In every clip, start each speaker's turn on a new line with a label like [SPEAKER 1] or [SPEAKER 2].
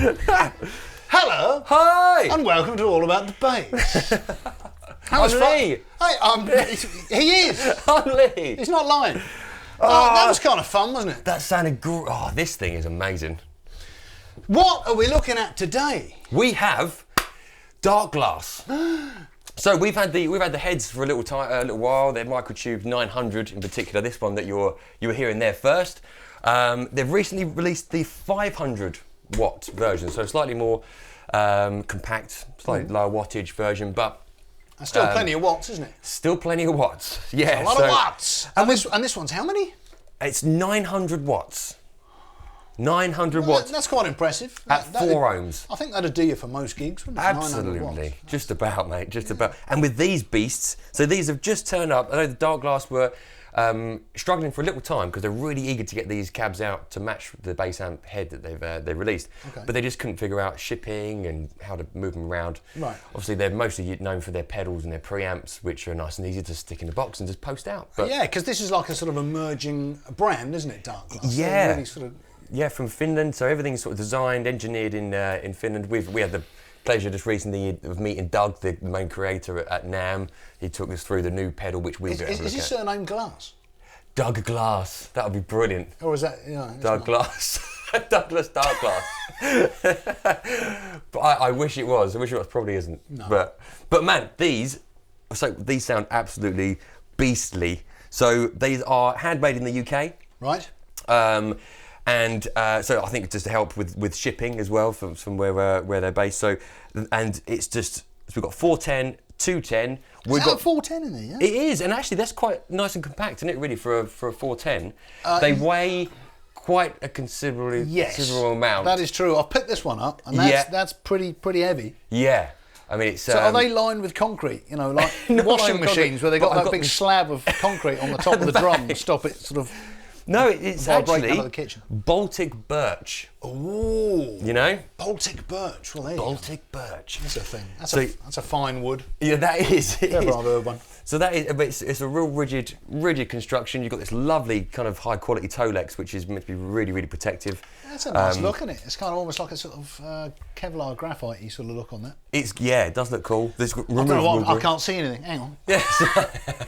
[SPEAKER 1] Hello.
[SPEAKER 2] Hi.
[SPEAKER 1] And welcome to All About the Bass.
[SPEAKER 2] I'm Lee.
[SPEAKER 1] Hey, he is.
[SPEAKER 2] I'm Lee.
[SPEAKER 1] He's not lying. That was kind of fun, wasn't it?
[SPEAKER 2] That sounded great. Oh, this thing is amazing.
[SPEAKER 1] What are we looking at today?
[SPEAKER 2] We have dark glass. So we've had the heads for a little while. They're Microtube 900 in particular. This one that you were hearing there first. They've recently released the 500 watt version, so slightly more compact, slightly lower wattage version, but
[SPEAKER 1] That's still plenty of watts, isn't it?
[SPEAKER 2] still plenty of watts. Yeah,
[SPEAKER 1] A lot of watts. And this one's how many?
[SPEAKER 2] It's 900 watts. 900 watts.
[SPEAKER 1] That's quite impressive.
[SPEAKER 2] At 4 ohms.
[SPEAKER 1] I think that'd do you for most gigs, wouldn't it? 900 watts.
[SPEAKER 2] Absolutely. Just about, mate. Just about. And with these beasts, so these have just turned up. I know the Dark Glass were struggling for a little time because they're really eager to get these cabs out to match the bass amp head that they've released. Okay. But they just couldn't figure out shipping and how to move them around. Right. Obviously, they're mostly known for their pedals and their preamps, which are nice and easy to stick in the box and just post out. But
[SPEAKER 1] yeah, because this is like a sort of emerging brand, isn't it, Dark Glass?
[SPEAKER 2] Yeah.
[SPEAKER 1] Really sort of...
[SPEAKER 2] Yeah, from Finland. So everything's sort of designed, engineered in Finland. We had the pleasure just recently of meeting Doug, the main creator at NAMM. He took us through the new pedal, which we've got to look at.
[SPEAKER 1] Is his surname Glass?
[SPEAKER 2] Doug Glass. That would be brilliant.
[SPEAKER 1] Or is that,
[SPEAKER 2] Doug Glass. Douglas Dark Glass. But I wish it was. I wish it was. Probably isn't. No. But man, these sound absolutely beastly. So these are handmade in the UK.
[SPEAKER 1] Right.
[SPEAKER 2] And so I think just to help with shipping as well from where they're based. So, and it's just, so we've got 410, 210. We've got
[SPEAKER 1] 410 in there, yeah?
[SPEAKER 2] It is, and actually that's quite nice and compact, isn't it, really, for a 410? They weigh quite a considerable amount.
[SPEAKER 1] That is true. I've picked this one up, and that's pretty heavy.
[SPEAKER 2] Yeah. I mean, it's...
[SPEAKER 1] So are they lined with concrete? You know, like washing machines where they've got that big slab of concrete on the top of the drum to stop it sort of...
[SPEAKER 2] No, it's actually
[SPEAKER 1] out of the kitchen.
[SPEAKER 2] Baltic Birch.
[SPEAKER 1] Ooh.
[SPEAKER 2] You know?
[SPEAKER 1] Baltic Birch. Well, there you go.
[SPEAKER 2] Baltic Birch.
[SPEAKER 1] That's a thing. That's a fine wood.
[SPEAKER 2] Yeah, that is.
[SPEAKER 1] I've heard one.
[SPEAKER 2] So that is, it's a real rigid construction. You've got this lovely kind of high quality Tolex, which is meant to be really, really protective.
[SPEAKER 1] That's a nice look, isn't it? It's kind of almost like a sort of Kevlar graphite-y sort of look on that.
[SPEAKER 2] It does look cool. This
[SPEAKER 1] I don't know what, I can't see anything. Hang on.
[SPEAKER 2] Yes.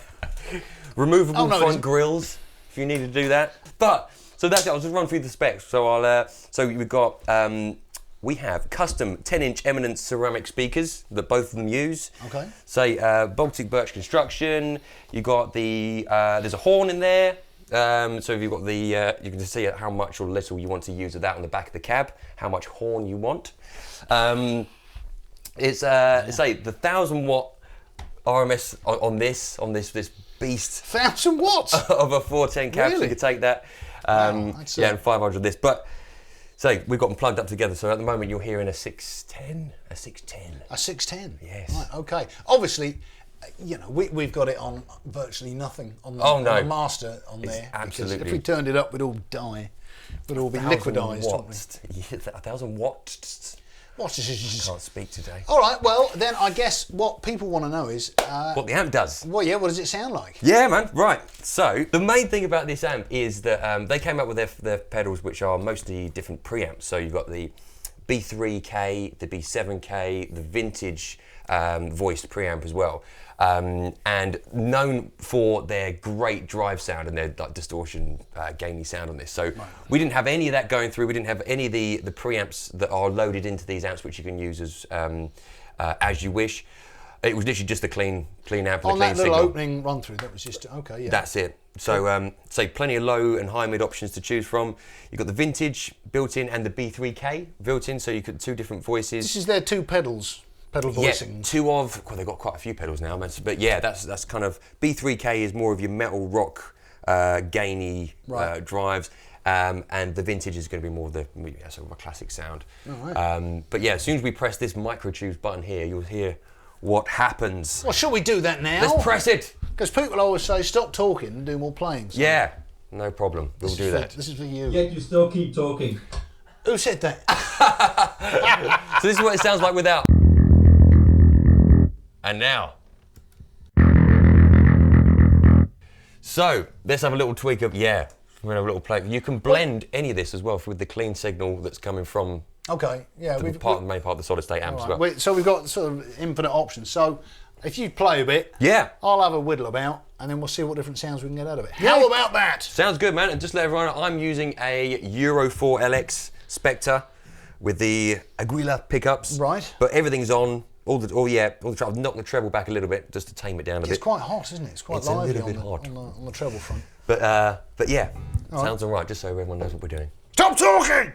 [SPEAKER 2] Removable front grills. If you need to do that, but so that's it. I'll just run through the specs. So so we've got we have custom 10-inch Eminence ceramic speakers that both of them use. Okay. Say Baltic Birch construction. You got the there's a horn in there. So if you've got the you can just see how much or little you want to use of that on the back of the cab. How much horn you want. It's say the 1,000 watt RMS on this beast
[SPEAKER 1] 1,000 watts
[SPEAKER 2] of a 410 cab. Really? So you could take that. And 500 this. But so we've got them plugged up together. So at the moment you're hearing a 610. A 610. Yes. Right.
[SPEAKER 1] Okay. Obviously, we've got it on virtually nothing on the master on there.
[SPEAKER 2] Absolutely.
[SPEAKER 1] If we turned it up, we'd all die. We'd all be liquidised.
[SPEAKER 2] 1,000 watts.
[SPEAKER 1] I
[SPEAKER 2] can't speak today.
[SPEAKER 1] All right, well, then I guess what people want to know is...
[SPEAKER 2] what the amp does.
[SPEAKER 1] Well, yeah, what does it sound like?
[SPEAKER 2] Yeah, man, right. So, the main thing about this amp is that they came up with their pedals, which are mostly different preamps. So, you've got the B3K, the B7K, the vintage voiced preamp as well. And known for their great drive sound and their distortion, gainy sound on this. So we didn't have any of that going through. We didn't have any of the preamps that are loaded into these amps, which you can use as you wish. It was literally just a clean amp.
[SPEAKER 1] On that little opening run through, that was just okay. Yeah.
[SPEAKER 2] That's it. So say plenty of low and high mid options to choose from. You've got the vintage built in and the B3K built in, so you could 2 different voices.
[SPEAKER 1] This is their 2 pedals. Pedal voicing.
[SPEAKER 2] Yeah, they've got quite a few pedals now, but yeah, that's kind of, B3K is more of your metal rock, gainy drives, and the vintage is going to be more of the sort of a classic sound. Right. But yeah, as soon as we press this Microtubes button here, you'll hear what happens.
[SPEAKER 1] Well, shall we do that now?
[SPEAKER 2] Let's press it.
[SPEAKER 1] Because people always say, stop talking and do more playing. So.
[SPEAKER 2] Yeah, no problem. We'll do that.
[SPEAKER 1] This is for you.
[SPEAKER 3] Yet you still keep talking.
[SPEAKER 1] Who said that?
[SPEAKER 2] So this is what it sounds like without. And now. So, let's have a little tweak of, we're going to have a little play. You can blend any of this as well with the clean signal that's coming from
[SPEAKER 1] Okay, yeah.
[SPEAKER 2] The main part of the solid state amp as well.
[SPEAKER 1] So we've got sort of infinite options. So if you play a bit,
[SPEAKER 2] yeah,
[SPEAKER 1] I'll have a whittle about, and then we'll see what different sounds we can get out of it. How about that?
[SPEAKER 2] Sounds good, man. And just let everyone know, I'm using a Euro 4 LX Spectre with the Aguila pickups.
[SPEAKER 1] Right.
[SPEAKER 2] But everything's on. All the treble. I've knocked the treble back a little bit just to tame it down a bit.
[SPEAKER 1] It's quite hot, isn't it? It's quite lively
[SPEAKER 2] a little bit hot
[SPEAKER 1] on the treble front.
[SPEAKER 2] But yeah, sounds all right. Just so everyone knows what we're doing.
[SPEAKER 1] Stop talking!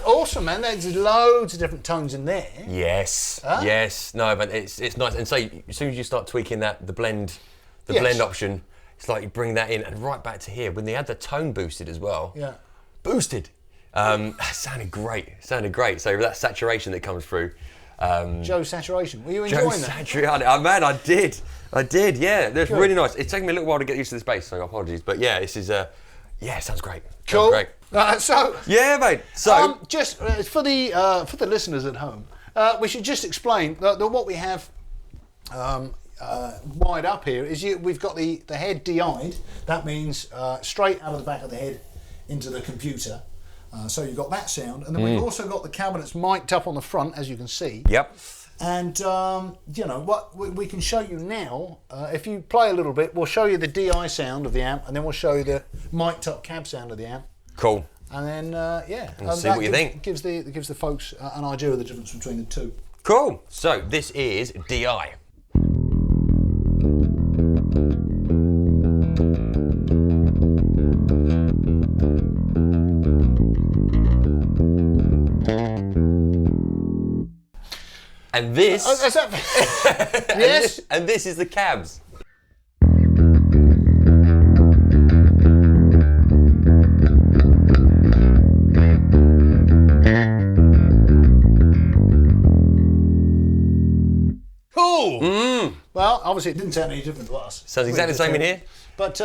[SPEAKER 1] Awesome, man. There's loads of different tones in there.
[SPEAKER 2] Yes, yes. No, but it's nice. And so as soon as you start tweaking the blend option, it's like you bring that in and right back to here. When they had the tone boosted as well.
[SPEAKER 1] Yeah.
[SPEAKER 2] Boosted. Sounded great. Sounded great. So that saturation that comes through.
[SPEAKER 1] Joe Saturation. Were you enjoying that?
[SPEAKER 2] Saturation. Oh, man, I did. Yeah, that's really nice. It's taken me a little while to get used to this bass, so apologies. But yeah, this is yeah, it sounds great.
[SPEAKER 1] Cool.
[SPEAKER 2] Sounds great.
[SPEAKER 1] So
[SPEAKER 2] yeah, mate. So
[SPEAKER 1] just for the listeners at home, we should just explain that what we have wired up here is we've got the head DI'd. That means straight out of the back of the head into the computer. So you've got that sound, and then we've also got the cabinets mic'd up on the front, as you can see.
[SPEAKER 2] Yep.
[SPEAKER 1] And you know what we can show you now. If you play a little bit, we'll show you the DI sound of the amp, and then we'll show you the mic'd up cab sound of the amp.
[SPEAKER 2] Cool.
[SPEAKER 1] And then yeah,
[SPEAKER 2] and see what you think.
[SPEAKER 1] Gives the folks an idea of the difference between the two.
[SPEAKER 2] Cool. So this is DI. And this,
[SPEAKER 1] yes,
[SPEAKER 2] and this is the cabs.
[SPEAKER 1] Cool. Well, obviously it didn't sound any different to us.
[SPEAKER 2] Sounds exactly the same in here.
[SPEAKER 1] But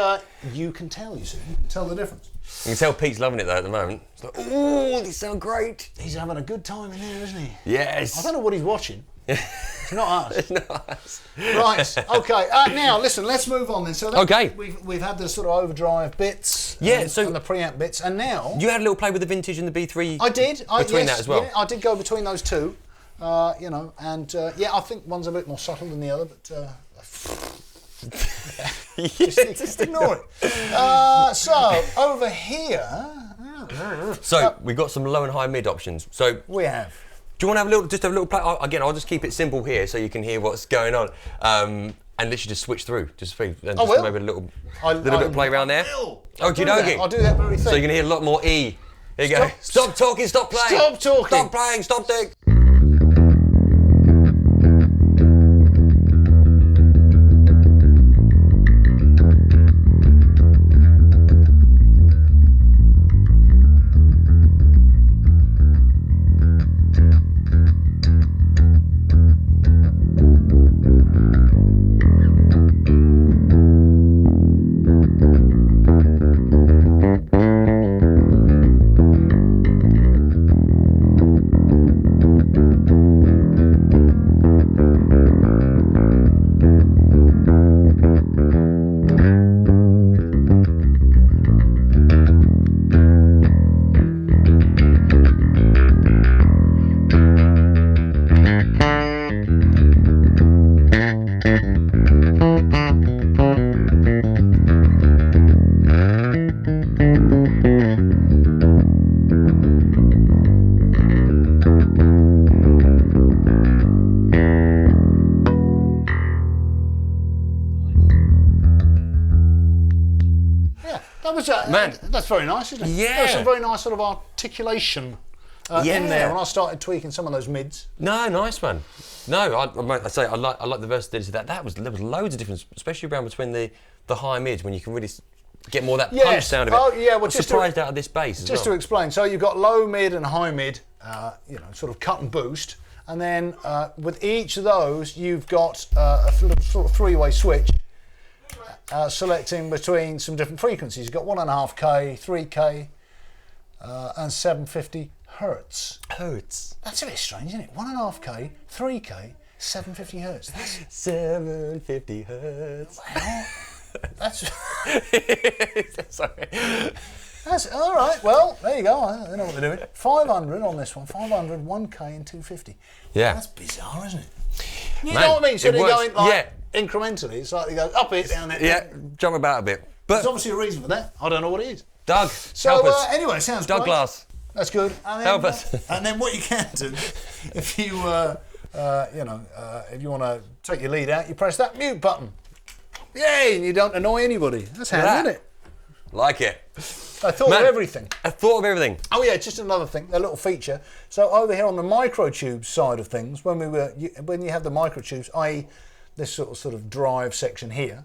[SPEAKER 1] you can tell, you see, tell the difference.
[SPEAKER 2] You can tell Pete's loving it though at the moment. It's like, oh, these sound great.
[SPEAKER 1] He's having a good time in there, isn't he?
[SPEAKER 2] Yes.
[SPEAKER 1] I don't know what he's watching. It's not us.
[SPEAKER 2] It's not us.
[SPEAKER 1] Right. Okay. Now listen. Let's move on then. So
[SPEAKER 2] okay.
[SPEAKER 1] We've had the sort of overdrive bits.
[SPEAKER 2] Yeah.
[SPEAKER 1] And the preamp bits, and now
[SPEAKER 2] you had a little play with the vintage and the B3.
[SPEAKER 1] I did.
[SPEAKER 2] Between that as well.
[SPEAKER 1] Yeah, I did go between those two. You know, and yeah, I think one's a bit more subtle than the other, but. Just ignore it. So over here.
[SPEAKER 2] So we've got some low and high mid options. So
[SPEAKER 1] we have.
[SPEAKER 2] Do you want to have a little play? Again, I'll just keep it simple here so you can hear what's going on, and literally just switch through. Just maybe a little bit of play around there. Okie dokie.
[SPEAKER 1] I'll do that very thing.
[SPEAKER 2] So you can hear a lot more E. Here you go. Stop talking. Stop playing.
[SPEAKER 1] Stop talking.
[SPEAKER 2] Stop playing. Stop doing.
[SPEAKER 1] That was
[SPEAKER 2] Man.
[SPEAKER 1] That's very nice, isn't it?
[SPEAKER 2] Yeah.
[SPEAKER 1] There was some very nice sort of articulation in there when I started tweaking some of those mids.
[SPEAKER 2] No, nice one. No, I say I like the versatility of that. There was loads of difference, especially around between the high mids when you can really get more of that punch sound of it.
[SPEAKER 1] Oh yeah, well,
[SPEAKER 2] I'm
[SPEAKER 1] just
[SPEAKER 2] surprised out of this bass as
[SPEAKER 1] just
[SPEAKER 2] well.
[SPEAKER 1] to explain, so you've got low mid and high mid, sort of cut and boost, and then with each of those you've got a sort of three-way switch selecting between some different frequencies. You've got 1.5K, 3K, and 750 hertz.
[SPEAKER 2] Hertz.
[SPEAKER 1] That's a bit strange, isn't it? 1.5K, 3K, 750 hertz. That's
[SPEAKER 2] 750 hertz.
[SPEAKER 1] that's
[SPEAKER 2] Sorry.
[SPEAKER 1] that's all right. Well, there you go. They know what they're doing. 500 on this one. 500, 1K, and 250.
[SPEAKER 2] Yeah.
[SPEAKER 1] That's bizarre, isn't it? You
[SPEAKER 2] Man,
[SPEAKER 1] know what I mean? So
[SPEAKER 2] it
[SPEAKER 1] they're
[SPEAKER 2] works.
[SPEAKER 1] going incrementally. It's like they go up it, down it.
[SPEAKER 2] Yeah, jump about a bit. But
[SPEAKER 1] There's obviously a reason for that. I don't know what it is.
[SPEAKER 2] Doug,
[SPEAKER 1] So
[SPEAKER 2] help us.
[SPEAKER 1] anyway, sounds great.
[SPEAKER 2] DARKGLASS.
[SPEAKER 1] That's good. And then,
[SPEAKER 2] Help us.
[SPEAKER 1] And then what you can do, if you if you want to take your lead out, you press that mute button. Yay! And you don't annoy anybody. That's handy, isn't it?
[SPEAKER 2] Like it.
[SPEAKER 1] I thought of everything.
[SPEAKER 2] I thought of everything.
[SPEAKER 1] Oh yeah, just another thing, a little feature. So over here on the microtubes side of things, when you have the microtubes, i.e. this sort of drive section here,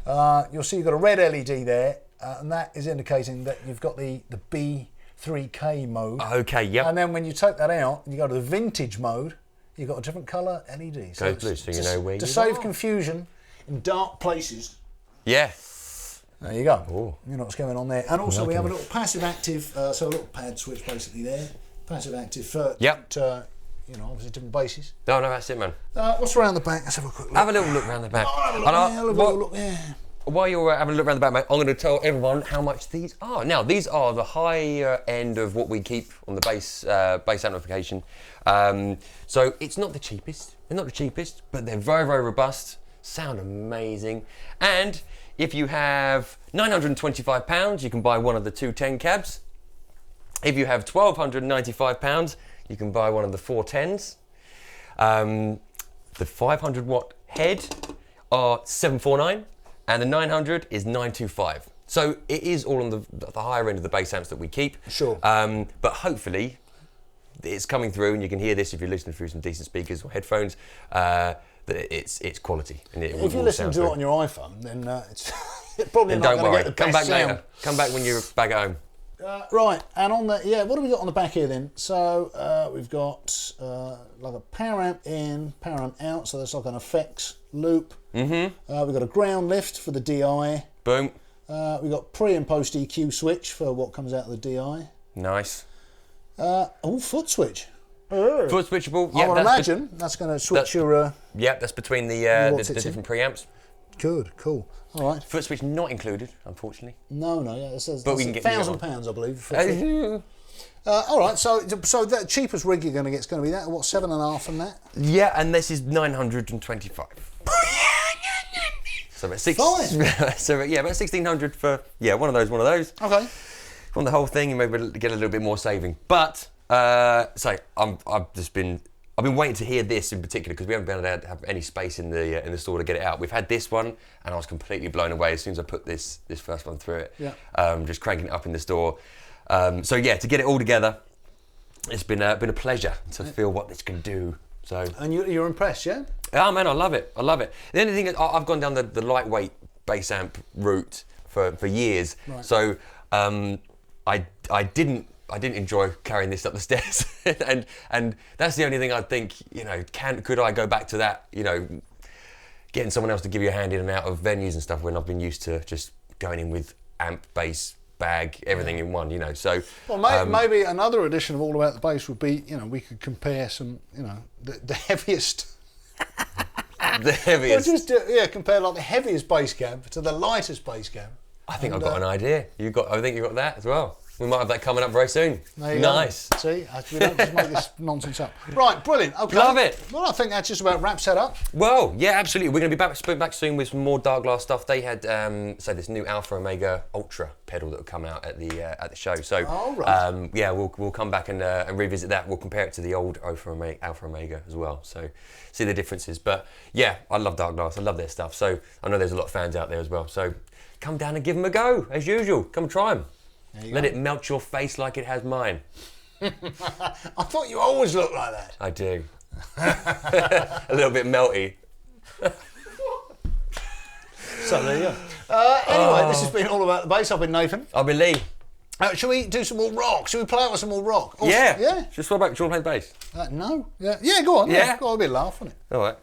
[SPEAKER 1] you'll see you've got a red LED there, and that is indicating that you've got the B3K mode.
[SPEAKER 2] Okay, yep.
[SPEAKER 1] And then when you take that out and you go to the vintage mode, you've got a different colour LED.
[SPEAKER 2] Goes blue, so you know where
[SPEAKER 1] to
[SPEAKER 2] you
[SPEAKER 1] save
[SPEAKER 2] are.
[SPEAKER 1] confusion in dark places.
[SPEAKER 2] Yeah.
[SPEAKER 1] There you go.
[SPEAKER 2] Ooh.
[SPEAKER 1] You know what's going on there. And also we have a little passive active, so a little pad switch basically there. Passive active for,
[SPEAKER 2] Yep.
[SPEAKER 1] obviously different bases.
[SPEAKER 2] No, that's it, man.
[SPEAKER 1] What's around the back? Let's have a quick look.
[SPEAKER 2] Have a little look around the back.
[SPEAKER 1] Have a look,
[SPEAKER 2] And
[SPEAKER 1] yeah, have a little look, yeah.
[SPEAKER 2] While you're having a look around the back, mate, I'm going to tell everyone how much these are. Now, these are the higher end of what we keep on the bass amplification. So it's not the cheapest. They're not the cheapest, but they're very, very robust. Sound amazing. And if you have £925, you can buy one of the 210 cabs. If you have £1,295, you can buy one of the 410s. The 500 watt head are $749, and the 900 is $925. So it is all on the higher end of the bass amps that we keep.
[SPEAKER 1] Sure.
[SPEAKER 2] But hopefully it's coming through, and you can hear this if you're listening through some decent speakers or headphones. That it's quality. And
[SPEAKER 1] If you listen to it on your iPhone, then it's probably
[SPEAKER 2] then
[SPEAKER 1] not
[SPEAKER 2] don't
[SPEAKER 1] going to
[SPEAKER 2] worry.
[SPEAKER 1] get the
[SPEAKER 2] Come
[SPEAKER 1] best
[SPEAKER 2] back
[SPEAKER 1] sound.
[SPEAKER 2] later. Come back when you're back at home.
[SPEAKER 1] Right, and on the what have we got on the back here then? So we've got like a power amp in, power amp out, so that's like an effects loop. Mm-hmm. We've got a ground lift for the DI.
[SPEAKER 2] Boom.
[SPEAKER 1] We've got pre and post EQ switch for what comes out of the DI.
[SPEAKER 2] Nice.
[SPEAKER 1] Foot switch.
[SPEAKER 2] Foot switchable.
[SPEAKER 1] I would imagine that's going to switch your.
[SPEAKER 2] Yeah, that's between the different preamps.
[SPEAKER 1] Good, cool. All right.
[SPEAKER 2] Foot switch not included, unfortunately.
[SPEAKER 1] No, yeah, it says
[SPEAKER 2] But we can get the other one.
[SPEAKER 1] £1,000, I believe. All right, so the cheapest rig you're going to get is going to be that. What, 7.5 and that?
[SPEAKER 2] Yeah, and this is 925. So about about 1,600 for one of those.
[SPEAKER 1] Okay.
[SPEAKER 2] On the whole thing, you maybe get a little bit more saving. But I've been waiting to hear this in particular because we haven't been able to have any space in the store to get it out. We've had this one, and I was completely blown away as soon as I put this first one through it.
[SPEAKER 1] Yeah.
[SPEAKER 2] Just cranking it up in the store. To get it all together, it's been a pleasure to feel what this can do. So. And
[SPEAKER 1] you're impressed, yeah?
[SPEAKER 2] Oh man, I love it. The only thing is, I've gone down the lightweight bass amp route for years.
[SPEAKER 1] Right.
[SPEAKER 2] So I didn't enjoy carrying this up the stairs, and that's the only thing I think. Could I go back to that? Getting someone else to give you a hand in and out of venues and stuff when I've been used to just going in with amp, bass, bag, everything in one. So.
[SPEAKER 1] Well, maybe another edition of All About the Bass would be, we could compare some, the heaviest.
[SPEAKER 2] The heaviest.
[SPEAKER 1] Well, just compare like the heaviest bass cab to the lightest bass cab.
[SPEAKER 2] I think I've got an idea. I think you've got that as well. We might have that coming up very soon.
[SPEAKER 1] There you
[SPEAKER 2] nice.
[SPEAKER 1] Go. See, we don't just make this nonsense up. Right, brilliant. Okay.
[SPEAKER 2] Love it.
[SPEAKER 1] Well, I think that just about wraps that up.
[SPEAKER 2] Well, yeah, absolutely. We're going to be back soon with some more Dark Glass stuff. They had, this new Alpha Omega Ultra pedal that will come out at the show. So,
[SPEAKER 1] right.
[SPEAKER 2] yeah, we'll come back and revisit that. We'll compare it to the old Alpha Omega as well. So, see the differences. But yeah, I love Dark Glass. I love their stuff. So, I know there's a lot of fans out there as well. So, come down and give them a go as usual. Come try them. Let it melt your face like it has mine.
[SPEAKER 1] I thought you always looked like that.
[SPEAKER 2] I do. A little bit melty.
[SPEAKER 1] So there you go. Anyway, this has been all about the bass. I've been Nathan.
[SPEAKER 2] I've been Lee.
[SPEAKER 1] Shall we do some more rock? Shall we play out with some more rock? Also,
[SPEAKER 2] yeah.
[SPEAKER 1] Yeah.
[SPEAKER 2] Just what about? Do you want to play the bass?
[SPEAKER 1] No. Yeah. Yeah. Go on.
[SPEAKER 2] Yeah.
[SPEAKER 1] Go on. A bit of laugh on it.
[SPEAKER 2] All right.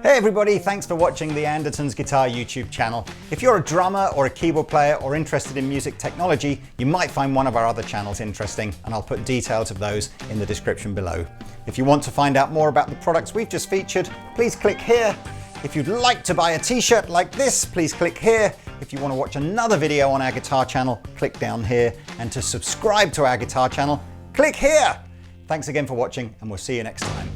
[SPEAKER 3] Hey everybody, thanks for watching the Andertons Guitar YouTube channel. If you're a drummer or a keyboard player or interested in music technology, you might find one of our other channels interesting, and I'll put details of those in the description below. If you want to find out more about the products we've just featured, please click here. If you'd like to buy a t-shirt like this, please click here. If you want to watch another video on our guitar channel, click down here. And to subscribe to our guitar channel, click here. Thanks again for watching, and we'll see you next time.